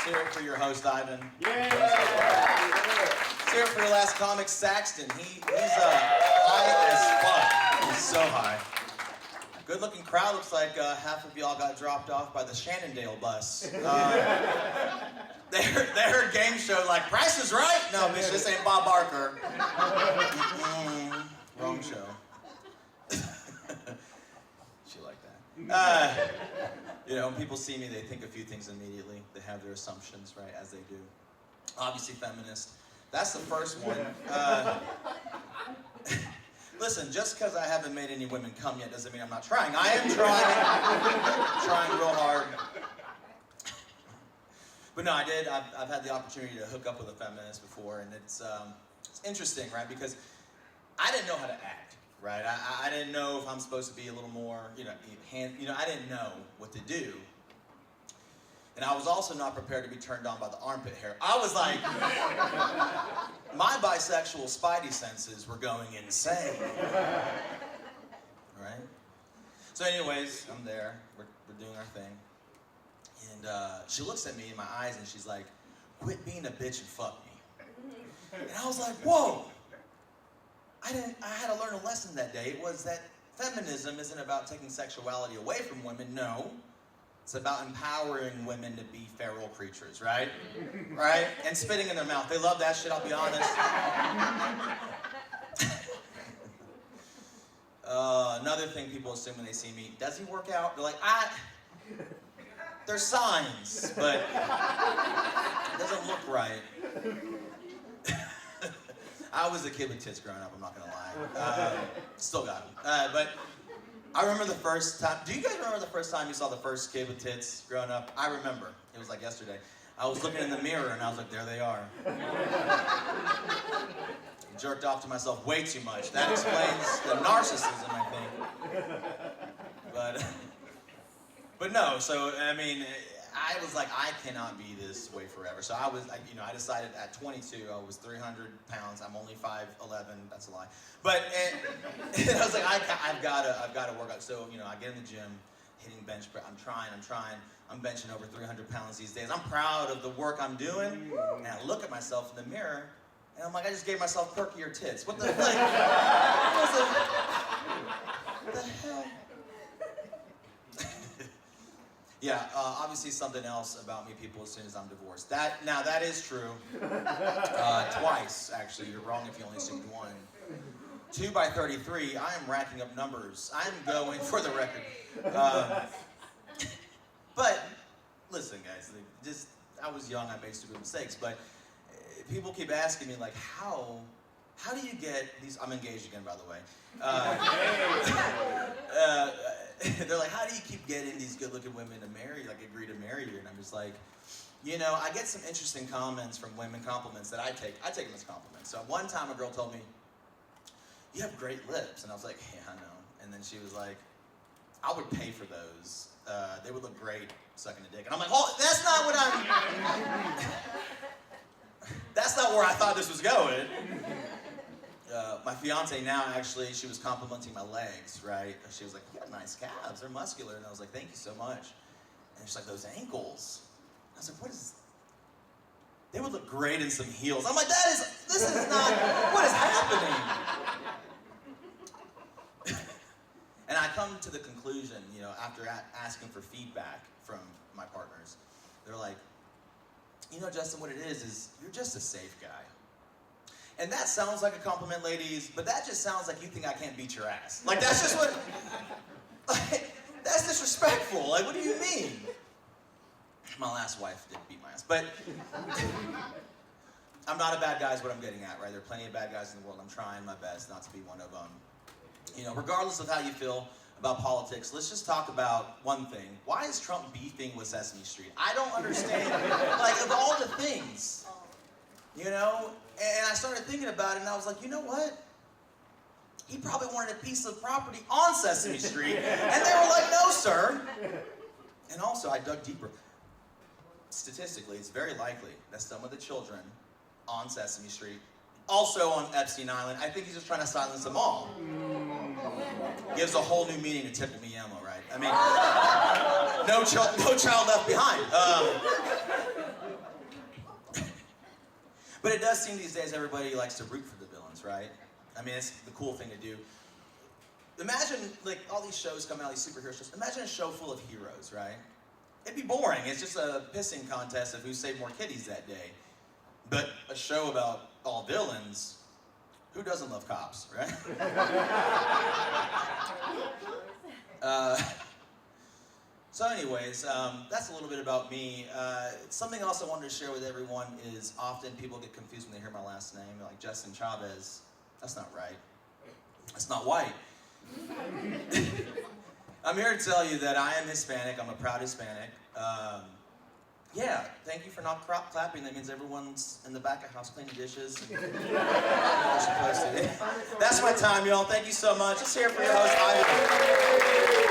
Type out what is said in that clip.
Let's hear it for your host, Ivan. Yeah! Let's hear it for your last comic, Saxton. He's high as fuck. He's so high. Good looking crowd. Looks like half of y'all got dropped off by the Shannondale bus. They heard game show like, Price is Right? No, bitch, this ain't Bob Barker. Wrong show. She like that. You know, when people see me, they think a few things immediately. They have their assumptions, right, as they do. Obviously feminist. That's the first one. Listen, just because I haven't made any women come yet doesn't mean I'm not trying. I am trying real hard. But no, I did. I've had the opportunity to hook up with a feminist before, and it's interesting, right? Because I didn't know how to act, right? I didn't know if I'm supposed to be a little more, I didn't know what to do. And I was also not prepared to be turned on by the armpit hair. I was like, my bisexual spidey senses were going insane, right? So anyways, I'm there, we're doing our thing. And she looks at me in my eyes and she's like, quit being a bitch and fuck me. And I was like, whoa. I had to learn a lesson that day. It was that feminism isn't about taking sexuality away from women, no. It's about empowering women to be feral creatures, right? Right? And spitting in their mouth. They love that shit, I'll be honest. Another thing people assume when they see me, does he work out? They're like, there's signs, but it doesn't look right. I was a kid with tits growing up, I'm not gonna lie. Still got them. But I remember the first time, do you guys remember the first time you saw the first kid with tits growing up? I remember, it was like yesterday. I was looking in the mirror and I was like, there they are. Jerked off to myself way too much. That explains the narcissism, I think. But no, so, I mean, I was like, I cannot be this way forever. So I decided at 22, I was 300 pounds. I'm only 5'11", that's a lie. But, and I was like, I've got to work out. So, I get in the gym, hitting bench press. I'm trying. I'm benching over 300 pounds these days. I'm proud of the work I'm doing. And I look at myself in the mirror, and I'm like, I just gave myself perkier tits. What the, what the hell? Yeah, obviously something else about me, people assume is I'm divorced. That is true. Twice, actually. You're wrong if you only assumed one. 2 by 33, I am racking up numbers. I'm going for the record. But, listen guys, I was young, I made stupid mistakes, but people keep asking me, like, how do you get these, I'm engaged again, by the way. They're like, how do you keep getting these good-looking women to marry, like agree to marry you? And I'm just like, I get some interesting comments from women, compliments that I take them as compliments. So one time a girl told me, you have great lips. And I was like, yeah, I know. And then she was like, I would pay for those. They would look great sucking a dick. And I'm like, oh, that's not what that's not where I thought this was going. My fiance now, actually, she was complimenting my legs, right? She was like, you got nice calves, they're muscular. And I was like, thank you so much. And she's like, those ankles. I was like, what is, they would look great in some heels. I'm like, this is not, what is happening? And I come to the conclusion, after asking for feedback from my partners, they're like, Justin, what it is you're just a safe guy. And that sounds like a compliment, ladies, but that just sounds like you think I can't beat your ass. Like, that's just what, that's disrespectful. Like, what do you mean? My last wife did beat my ass, but I'm not a bad guy is what I'm getting at, right? There are plenty of bad guys in the world. I'm trying my best not to be one of them. Regardless of how you feel about politics, let's just talk about one thing. Why is Trump beefing with Sesame Street? I don't understand. Like, of all the things, And I started thinking about it, and I was like, you know what? He probably wanted a piece of property on Sesame Street, and they were like, no, sir. And also, I dug deeper. Statistically, it's very likely that some of the children on Sesame Street, also on Epstein Island, I think he's just trying to silence them all. Gives a whole new meaning to Tickle Me Elmo, right? I mean, no child left behind. But it does seem these days everybody likes to root for the villains, right? I mean, it's the cool thing to do. Imagine, like, all these shows come out, these superhero shows. Imagine a show full of heroes, right? It'd be boring. It's just a pissing contest of who saved more kitties that day. But a show about all villains, who doesn't love cops, right? So anyways, that's a little bit about me. Something else I wanted to share with everyone is often people get confused when they hear my last name. Like Justin Chavez, that's not right. That's not white. I'm here to tell you that I am Hispanic. I'm a proud Hispanic. Yeah, thank you for not clapping. That means everyone's in the back of house cleaning dishes. That's my time, y'all. Thank you so much. Let's hear it for your host, Ivan.